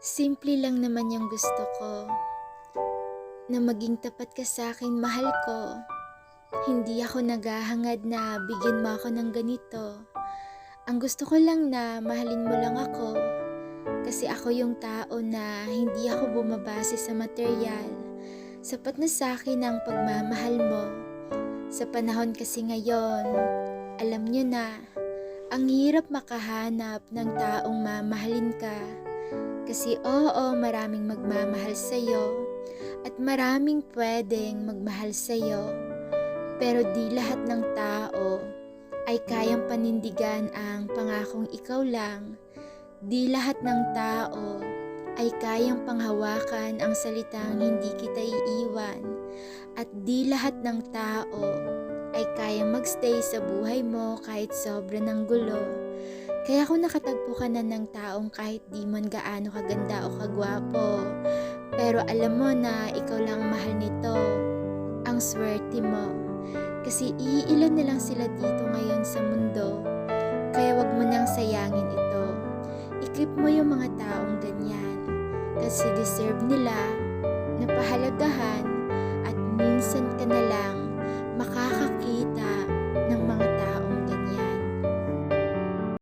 Simple lang naman yung gusto ko, na maging tapat ka sa'kin, mahal ko. Hindi ako naghahangad na bigyan mo ako ng ganito. Ang gusto ko lang na mahalin mo lang ako, kasi ako yung tao na hindi ako bumabase sa materyal. Sapat na sa'kin ang pagmamahal mo. Sa panahon kasi ngayon, alam nyo na, ang hirap makahanap ng taong mamahalin ka. Kasi oo, maraming magmamahal sa'yo at maraming pwedeng magmahal sa'yo. Pero di lahat ng tao ay kayang panindigan ang pangakong ikaw lang. Di lahat ng tao ay kayang panghawakan ang salitang hindi kita iiwan. At di lahat ng tao ay kayang magstay sa buhay mo kahit sobra ng gulo. Kaya kung nakatagpo ka na ng taong kahit di man gaano kaganda o kagwapo, pero alam mo na ikaw lang ang mahal nito, ang swerte mo. Kasi iilan na lang sila dito ngayon sa mundo, kaya wag mo nang sayangin ito. I-keep mo yung mga taong ganyan, kasi deserve nila na pahalagahan at minsan ka na lang